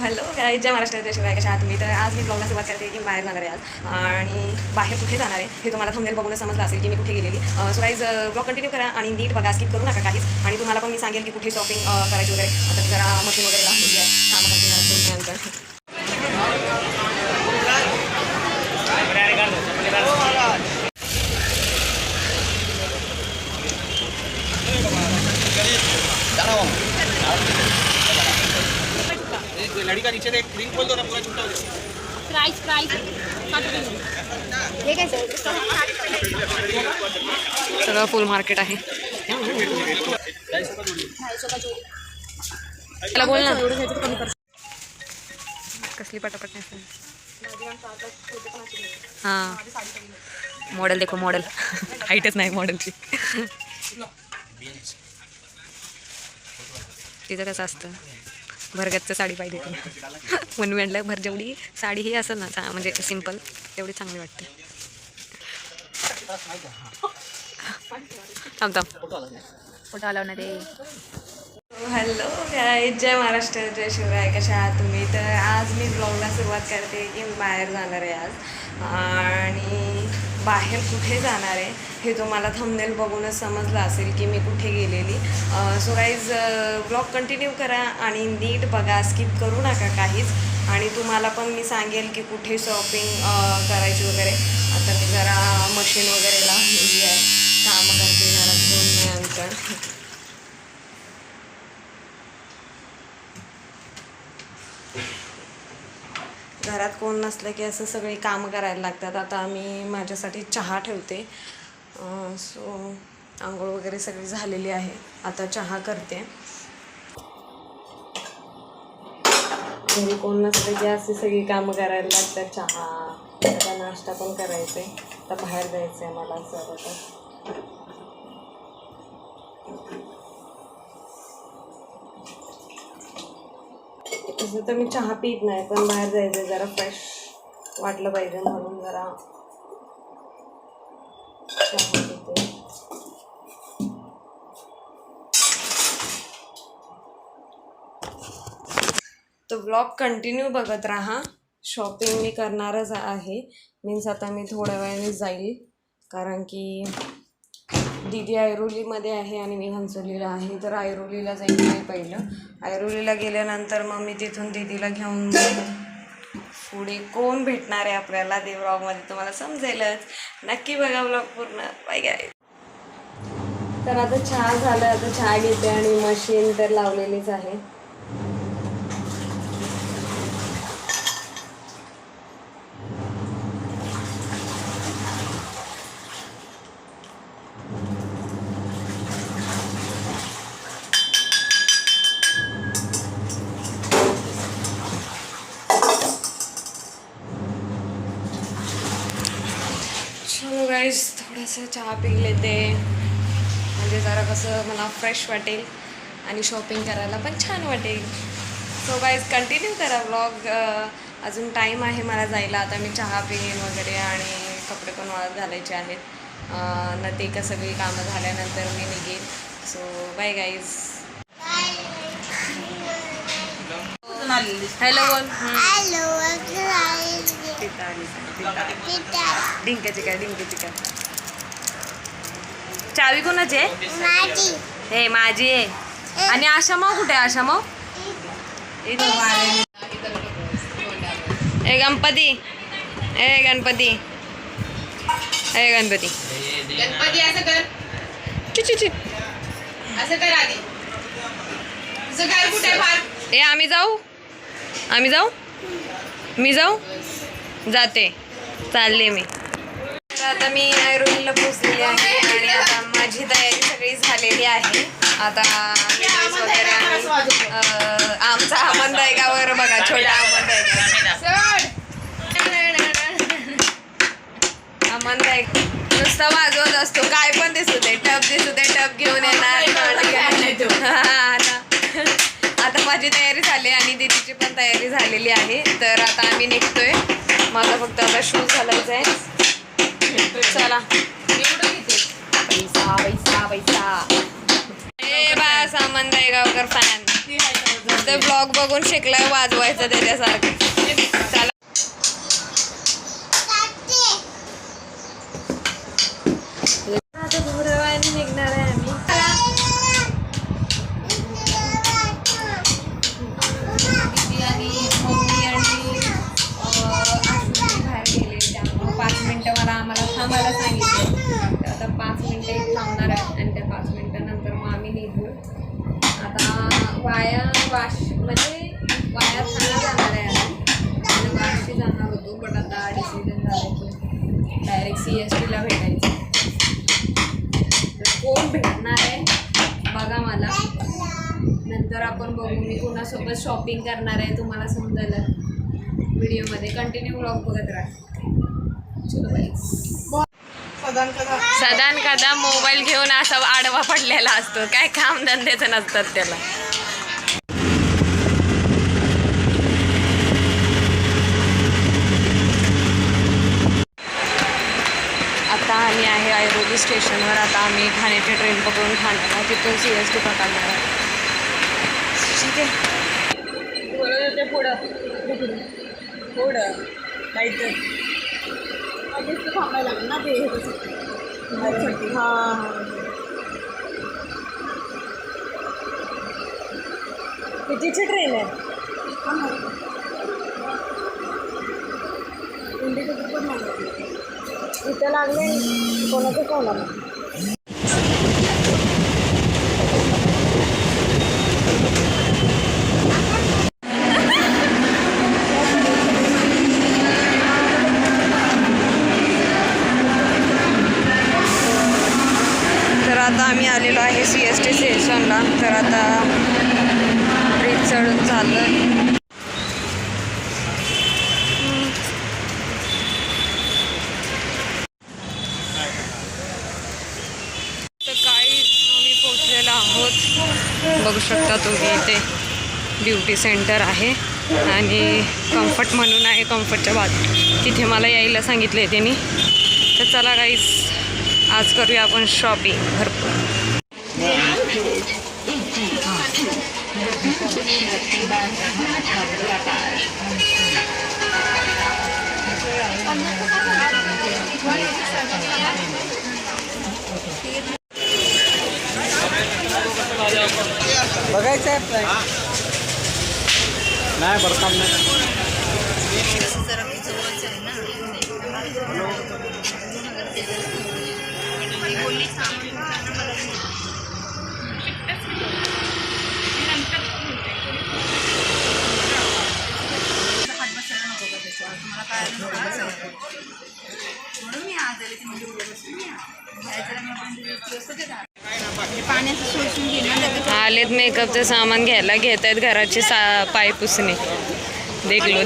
Hello जय महाराष्ट्राच्या शिवाय कशा आहात तुम्ही. तर आज मी ब्लॉगला सुरुवात करते की बाहेर जाणार आहे आज आणि बाहेर कुठे जाणार आहे हे तुम्हाला थंबनेल बघून समजलं असेल की मी कुठे गेलेली. सो गाईज ब्लॉग कंटिन्यू करा आणि नीट बघा, स्किप करू नका काहीच. आणि तुम्हाला पण मी सांगेल की कुठे शॉपिंग करायची वगैरे. आता जरा मशीन वगैरे लावली आहे, कामं करते. लड़ी का नीचे एक रिंग खोल दो ना, पूरा छूटा हो जाए। प्राइस सगळं फुल मार्केट आहे. त्याला बोल ना कसली पटापट नाही. हां मॉडेल देखो, मॉडेल हाईटच नाही मॉडेलची. तिचं कसं असतं, भरगतचं साडी पाहिजे तुम्ही म्हणून म्हटलं भर जेवढी साडी ही असेल ना म्हणजे सिंपल तेवढी चांगली वाटते. थांब फोटो आला ना ते. हॅलो काय जय महाराष्ट्र जय शिवराय, कशा आहात तुम्ही. तर आज मी ब्लॉगला सुरुवात करते की मी बाहेर जाणार आहे आज आणि बाहेर कुठे जाणार आहे हे तुम्हाला थंबनेल बघूनच समजलं असेल की मी कुठे गेलेली. सो गाईज ब्लॉग कंटिन्यू करा आणि नीट बघा, स्किप करू नका काहीच. आणि तुम्हाला पण मी सांगेल की कुठे शॉपिंग करायची वगैरे. आता मी जरा मशीन वगैरे लावलेली आहे, कामं करते घरात घेऊन नंतर. घरात कोण नसलं की असं सगळी कामं करायला लागतात. आता मी माझ्यासाठी चहा ठेवते. सो आंघोळ वगैरे सगळी झालेली आहे, आता चहा करते. घरी कोण नसलं की अशी सगळी कामं करायला लागतात. चहा, आता नाश्ता पण करायचा आहे, आता बाहेर जायचं आहे मला असं आता. तसं तर मी चहा पीत नाही, पण बाहेर जायचं जरा फ्रेश वाटलं पाहिजे म्हणून जरा चहा पिते. तो ब्लॉग कंटिन्यू बघत राहा. शॉपिंग मी करणारच आहे, मीन्स आता मी थोड्या वेळाने जाईल कारण की दीदी ऐरोलीमध्ये आहे आणि मी घनसोलीला आहे. तर ऐरोलीला जाईल मी पहिलं. ऐरोलीला गेल्यानंतर मग मी तिथून दीदीला घेऊन पुढे कोण भेटणार आहे आपल्याला ते ब्लॉगमध्ये तुम्हाला समजेलच. नक्की बघा ब्लॉग पूर्ण. बाय गाय. तर आता चहा झालं, आता चहा घेते आणि मशीन तर लावलेलीच आहे. चलो गाईज थोडंसं चहा पी लेते म्हणजे जरा कसं मला फ्रेश वाटेल आणि शॉपिंग करायला पण छान वाटेल. सो गाईज कंटिन्यू करा ब्लॉग. अजून टाईम आहे मला जायला. आता मी चहा पिईन वगैरे आणि कपडे पण वाळत घालायचे आहेत न ते का सगळी कामं झाल्यानंतर मी निघेन. So bye guys. हॅलो बोल. डिंकाची काय चावी कोणाची आहे? हे माझी आहे. आणि आशा माऊ कुठे आहे? आशा माऊ ए गणपती, ए गणपती, ए गणपती, गणपती असं कर, चिची असं कर. आधी तुझं घर कुठे आहे? फार ए आम्ही जाऊ मी जाऊ जाते, चालले मी. तर आता मी ऐरोलीला पोचलेली आहे आणि आता माझी तयारी सगळी झालेली आहे. आता ड्रेस वगैरे आमचा आमंद आहे का वगैरे बघा, छोटा आमंद आहे का, आमंद आहे नुसता वाजवत असतो. काय पण दिसू दे, टप घेऊन येणार. आता माझी तयारी झाली आणि दीदीची पण तयारी झालेली आहे. तर आता आम्ही निघतोय. माझा फक्त आता शूज घालायचा आहे. चला. पैसा ए बा सामान गावकर फॅन. तर ब्लॉग बघून शिकलाय वाजवायचं त्याच्यासारखं. चला आता थोड्या वेळाने निघणार आहे आम्ही. दीदी आणि मम्मी आणि आश्विनी बाहेर गेले, त्यामुळं 5 मिनटं आम्हाला थांबायला सांगितलं. तर आता 5 मिनटं थांबणार आहे आणि त्या 5 मिनटानंतर मग आम्ही निघू. आता वाया थांबा जाणार आहे आणि वाशी जाणार होतो, बट आता डिसिजन झालं की डायरेक्ट CSTला भेटायचं. कोण भेटणार आहे बघा मला, नंतर आपण बघू. मी कोणासोबत शॉपिंग करणार आहे तुम्हाला समजेल व्हिडिओमध्ये. कंटिन्यू ब्लॉग बघत राहा. चलो बाई. सदान कदा मोबाईल घेऊन असा आडवा पडलेला असतो, काय काम धंद्याचं नसतात त्याला. आता आम्ही आहे ऐरोली स्टेशनवर. आता आम्ही ठाण्याची ट्रेन पकडून ठाण्याला, तिथून CST पकडणार आहे. ठीक आहे, बोलत होते पुढं पुढं काहीतरी थांबायला लागेल ना ते. हां कितीची ट्रेन आहे? इंडिकेटर पण नाही इथं लागले. कोणाचं कॉल आला? तर आता आम्ही आलेलो आहे CST स्टेशनला. तर आता ट्रेन चढून चाललं. बघू शकता तुम्ही, इथे ब्युटी सेंटर आहे आणि कम्फर्ट म्हणून आहे. कम्फर्टच्या बाजू तिथे मला यायला सांगितलं आहे त्यांनी. तर चला गाईस, आज करूया आपण शॉपिंग भरपूर. बघायचं आहे नाही बरं काम नाही. आलेत मेकअपचं सामान घ्यायला. घेत आहेत घराची पाय पुसणे. देखलो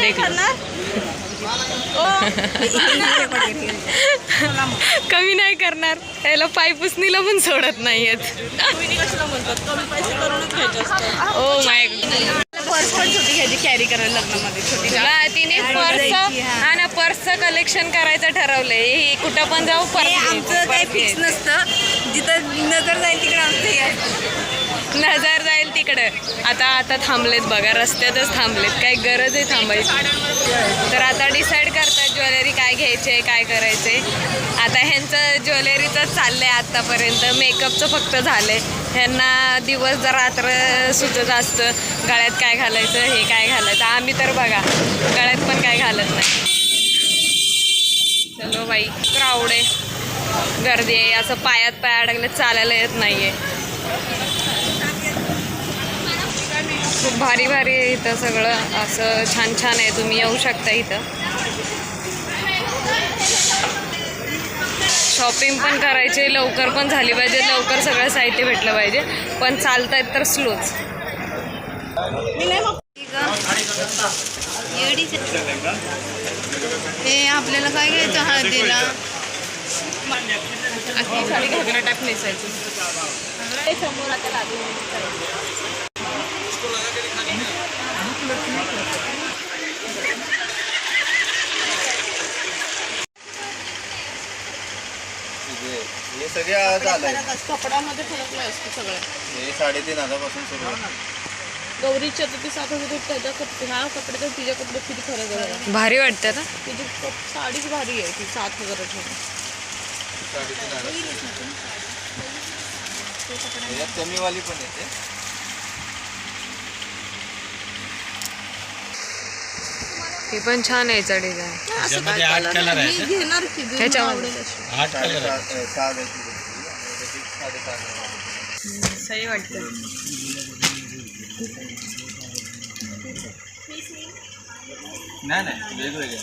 कमी नाही करणार, त्याला पाय पुसणीला पण सोडत नाहीयेत. ओ माय पर्स पण छोटी घ्यायची कॅरी करायला लग्नामध्ये. छोटी तिने पर्स हा ना, पर्सचं कलेक्शन करायचं ठरवलंय. हे कुठं पण जाऊ पर्स. आमचं काही फिक्स नसतं, जिथं नजर जाईल तिकडे आमचं नजर जाईल तिकडं. आता थांबलेत बघा, रस्त्यातच थांबलेत. काही गरज आहे थांबायची. तर आता डिसाईड करतात ज्वेलरी काय घ्यायचे काय करायचे. आता ह्यांचं ज्वेलरीचंच चाललंय आत्तापर्यंत. मेकअपचं फक्त झालंय. ह्यांना दिवस रात्र सुचत असतं गळ्यात काय घालायचं, हे काय घालायचं. आम्ही तर बघा गळ्यात पण काय घालत नाही. चलो बाई, क्राऊड आहे, गर्दी आहे. असं पायात पाय अडकले, चालायला येत नाहीये. खूप भारी भारी आहे इथं सगळं. असं छान छान आहे, तुम्ही येऊ शकता इथं. शॉपिंग पण करायची, लवकर पण झाली पाहिजे, लवकर सगळं साहित्य भेटलं पाहिजे. पण चालतायत तर स्लोच. हे आपल्याला काय घ्यायचं हळदीला? साडी घागरा टाक नेसायची. समोर आता लागून हे सगळे आज आलंय. कपड्यामध्ये फरक असतो सगळं. हे 3,500 पासून सुरू आहे. गौरीच्या तर ती 7,000 त्याच्या ह्या कपड्याचा तिच्या कपड्यात किती फरक आहे. भारी वाटतं ना. तिची साडीच भारी आहे ती 7,000ची. याच्यात कमीवाली पण येते. ही पण छान आहे याचा डिझाईन. त्याच्यामध्ये 8 कलर आहेत. मी घेणार की ह्याच्यामध्ये 8 कलर आहेत. 6,500 सही वाटतं. नाही नाही वेगवेगळे.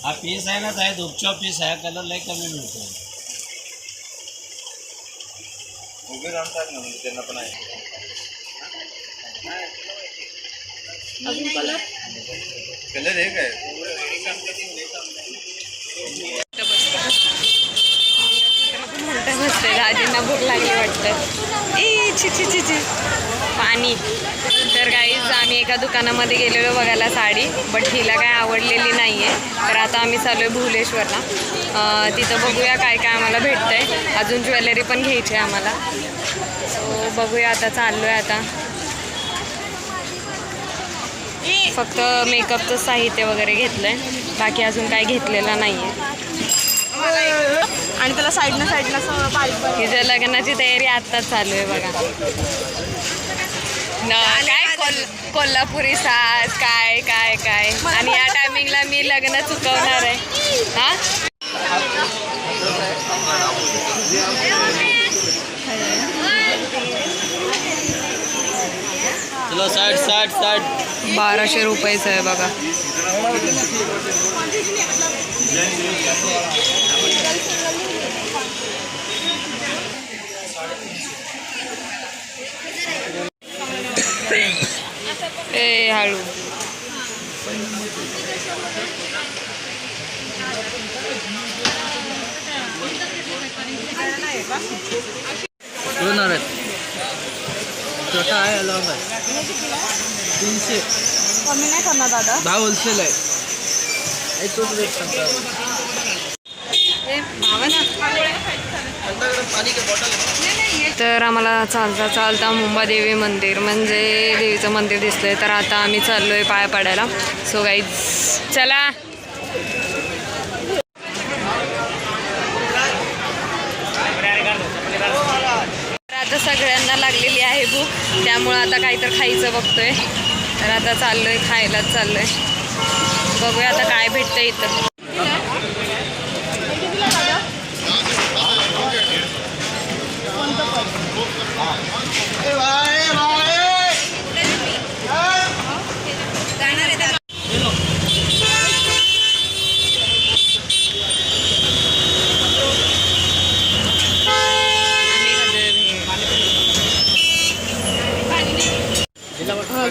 हा पीस आहे ना ताई, धूपचा पीस आहे. कलर लय कमी मिळतो. उभे राहतात ना, म्हणजे त्यांना पण आहे. अजून कलर कलर एक आहे. बसते दाजींना भूक लागली वाटतं. ए ची ची ची ची पाणी. तर गाईज आम्ही एका दुकानामध्ये गेलेलो बघायला साडी, बट हिला काय आवडलेली नाही आहे. तर आता आम्ही चालू आहे भुवनेश्वरला. तिथं बघूया काय काय आम्हाला भेटतं आहे. अजून ज्वेलरी पण घ्यायची आहे आम्हाला. सो बघूया आता, चाललो आहे आता. फक्त मेकअपचं साहित्य वगैरे घेतलं आहे, बाकी अजून काय घेतलेलं नाही आहे. आणि त्याला साईडनं पाईप. हिच्या लग्नाची तयारी आत्ताच चालू आहे बघा. काय कोल्हापुरी साज काय काय काय. आणि या टायमिंगला मी लग्न चुकवणार आहे. हा चलो 60 1200 रुपयेचं आहे बघा. ए हळू. दोन आहेत. छोटा आहे, अलॉंग आहे. 300. कमी नाही करणार दादा. 10 होलसेल आहे. तोच रेट सांगता. तर आम्हाला चालता चालता मुंबादेवी मंदिर म्हणजे देवीचं मंदिर दिसलंय. तर आता आम्ही चाललोय पाया पडायला. सो गाईज चला. तर आता सगळ्यांना लागलेली आहे भूक, त्यामुळं आता काहीतरी खायचं बघतोय. तर आता चाललोय, खायलाच चाललोय. बघूया आता काय भेटतं इथं.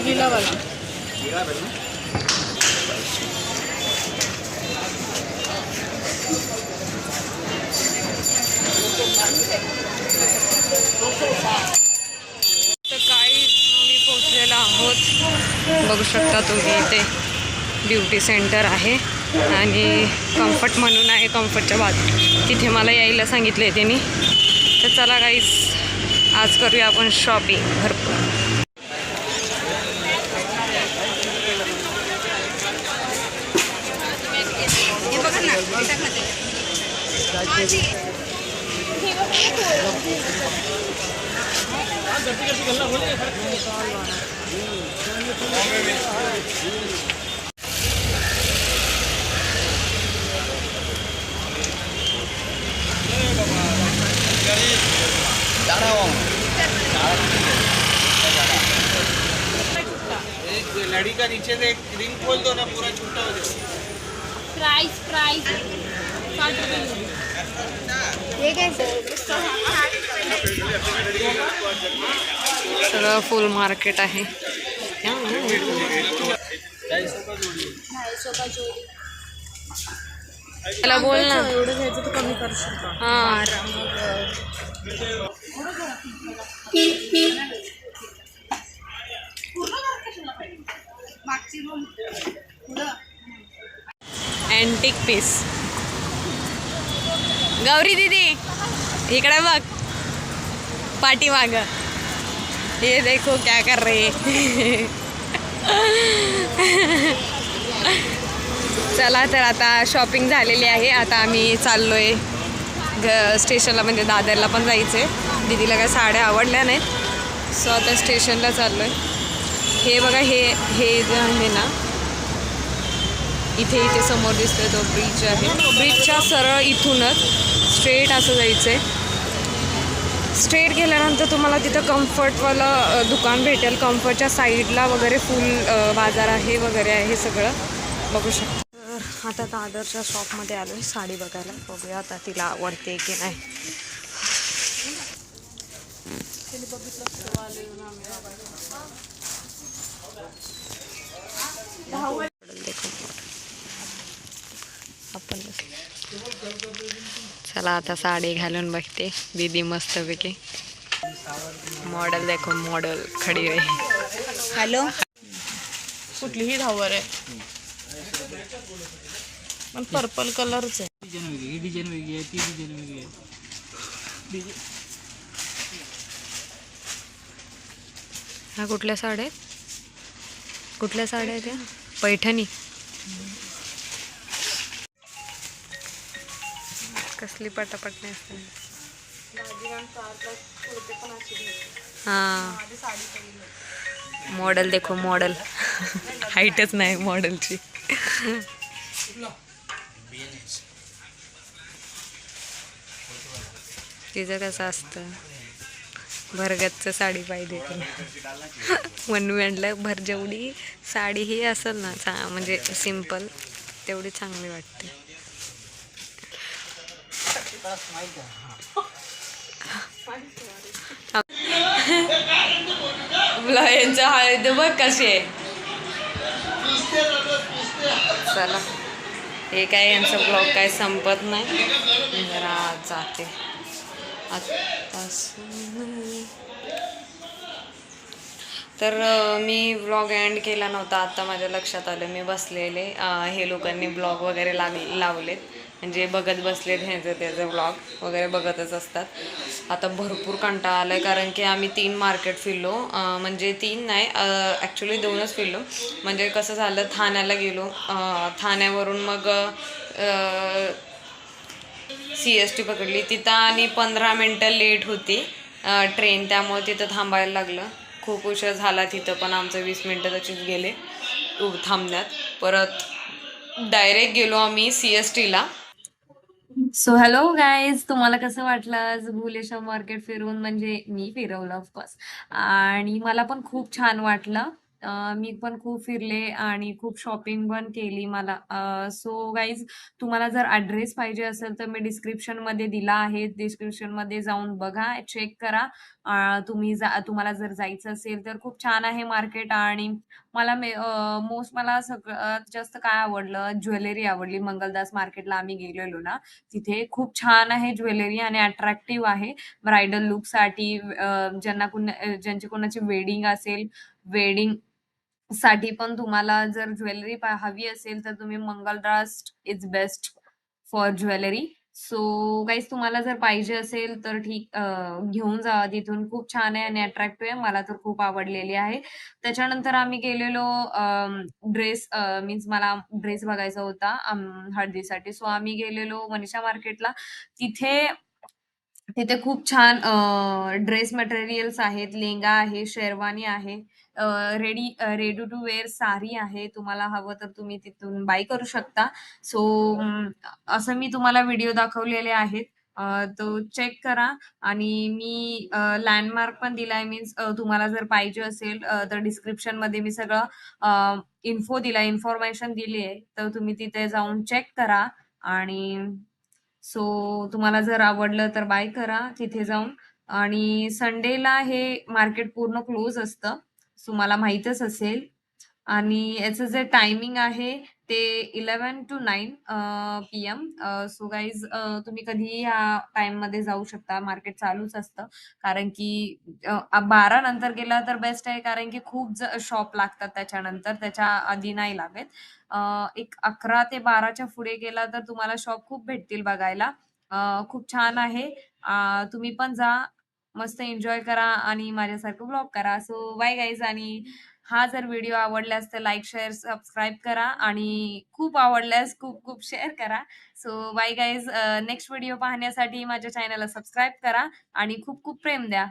गिलावाला. तर काही आम्ही पोचलेलो आहोत. बघू शकता तुम्ही इथे ब्युटी सेंटर आहे आणि कम्फर्ट म्हणून आहे. कम्फर्टच्या बाजू तिथे मला यायला सांगितले त्यांनी. तर चला गाईस, आज करूया आपण शॉपिंग भरपूर. एक लड़ी का नीचे से एक रिंग खोल दो ना, पूरा छूटा हो जाए. प्राइस 60 रुपये. सगळं फुल मार्केट आहे. त्याला बोल ना. एवढं घ्यायचं तर कमी करू शकतो. हां अँटिक पीस. गौरी दीदी इकडे बघ पाठीमाग. ये देखो क्या कर रहे. चला तर आता शॉपिंग झालेली आहे. आता आम्ही चाललोय स्टेशनला, म्हणजे दादरला पण जायचं आहे. दीदीला काय साड्या आवडल्या नाहीत, सो आता स्टेशनला चाललोय. हे बघा, हे जे आहे ना, इथे समोर दिसतोय तो ब्रिज आहे. ब्रिजच्या सरळ इथूनच स्ट्रेट असं जायचं आहे. स्ट्रेट गेल्यानंतर तुम्हाला तिथं कम्फर्टवालं दुकान भेटेल. कम्फर्टच्या साईडला वगैरे फुल बाजार आहे वगैरे आहे, हे सगळं बघू शकतो. तर आता दादरच्या शॉपमध्ये आलो आहे साडी बघायला. बघूया आता तिला आवडते की नाही. आपण चला आता साडी घालून बघते दीदी मस्तपैकी. मॉडल देखो, मॉडल खडी आहे. हॅलो, कुठलीही धावर आहे, पण पर्पल कलरच आहे. डिझाईन वेगळी, ही डिझाईन वेगळी आहे, ती डिझाईन वेगळी आहे. ह्या कुठल्या साड्या आहेत? कुठल्या साड्या आहेत त्या? पैठणी. कसली पटापट नाही असते. हां, मॉडल देखो, मॉडल. हाईटच नाही मॉडलची. तिचं कसं असतं, भरगतचं साडी पाहिजे तिला. म्हणून म्हटलं भर जेवढी साडी ही असेल ना म्हणजे सिंपल, तेवढी चांगली वाटते. यांचं हळद बघ कशी आहे. चला, हे काय यांचं ब्लॉग काय संपत नाही. जरा जाते आता. तर मी ब्लॉग एंड केला नव्हता. आता माझ्या लक्षात आलं, मी बसलेले हे लोकांनी ब्लॉग वगैरे लावलेत, म्हणजे बघत बसलेत ह्याचं त्याचं ब्लॉग वगैरे बघतच असतात. आता भरपूर कंटाळा आला आहे, कारण की आम्ही 3 मार्केट फिरलो. म्हणजे 3 नाही, ॲक्च्युली 2च फिरलो. म्हणजे कसं झालं, ठाण्याला गेलो, ठाण्यावरून मग CST पकडली. तिथं आणि 15 मिनटं लेट होती ट्रेन, त्यामुळे तिथं थांबायला लागलं. खूप उशीर झाला तिथं, पण आमचं 20 मिनटं तशीच गेले थांबण्यात. परत डायरेक्ट गेलो आम्ही CSTला. सो हॅलो गाईज, तुम्हाला कसं वाटलं आज भुलेश्वर मार्केट फिरून? म्हणजे मी फिरवलं ऑफकोर्स, आणि मला पण खूप छान वाटलं. मी पण खूप फिरले आणि खूप शॉपिंग पण केली मला. सो गाईज, तुम्हाला जर ॲड्रेस पाहिजे असेल तर मी डिस्क्रिप्शनमध्ये दिला आहे. डिस्क्रिप्शनमध्ये जाऊन बघा, चेक करा. तुम्हाला जर जायचं असेल तर खूप छान आहे मार्केट. आणि मला मला सगळ्यात जास्त काय आवडलं, ज्वेलरी आवडली. मंगलदास मार्केटला आम्ही गेलेलो ना, तिथे खूप छान आहे ज्वेलरी आणि अट्रॅक्टिव्ह आहे ब्रायडल लुकसाठी. ज्यांची कोणाची वेडिंग असेल, वेडिंग साठी पण तुम्हाला जर ज्वेलरी हवी असेल तर तुम्ही Mangaldas is best for jewellery. So guys, तुम्हाला जर पाहिजे असेल तर घेऊन जा तिथून. खूप छान आहे आणि अट्रॅक्टिव्ह आहे. मला तर खूप आवडलेली आहे. त्याच्यानंतर आम्ही गेलेलो ड्रेस, मीन्स मला ड्रेस बघायचा होता हळदीसाठी. सो आम्ही गेलेलो मनीषा मार्केटला. तिथे तिथे खूप छान ड्रेस मटेरियल्स आहेत. लेंगा आहे, शेरवानी आहे, रेडी टू वेअर साडी आहे. तुम्हाला हवं तर तुम्ही तिथून बाय करू शकता. सो असं मी तुम्हाला व्हिडिओ दाखवलेले आहेत, तो चेक करा. आणि मी लँडमार्क पण दिलाय, मीन्स तुम्हाला जर पाहिजे असेल तर डिस्क्रिप्शनमध्ये मी सगळं इन्फॉर्मेशन दिली आहे, तर तुम्ही तिथे जाऊन चेक करा. आणि सो तुम्हाला जर आवडलं तर बाय करा तिथे जाऊन. आणि संडेला हे मार्केट पूर्ण क्लोज असतं, सो मला माहीतच असेल. आणि याचं जे टायमिंग आहे ते 11 to 9 PM. सो गाईज तुम्ही कधीही ह्या टाईममध्ये जाऊ शकता. मार्केट चालूच असतं. कारण की 12 नंतर गेला तर बेस्ट आहे. कारण की खूप शॉप लागतात त्याच्यानंतर. त्याच्या आधी नाही लागत. एक 11 ते 12च्या पुढे गेला तर तुम्हाला शॉप खूप भेटतील बघायला. खूप छान आहे. तुम्ही पण जा. मस्त एन्जॉय करा आणि माझ्यासारखं ब्लॉग करा. सो बाय गाईज आणि हा जर व्हिडिओ आवडल्यास तर लाईक, शेअर, सबस्क्राईब करा आणि खूप आवडल्यास खूप खूप शेअर करा. So bye guys. Next video पाहण्यासाठी माझ्या चॅनलला सबस्क्राईब करा आणि खूप खूप प्रेम द्या.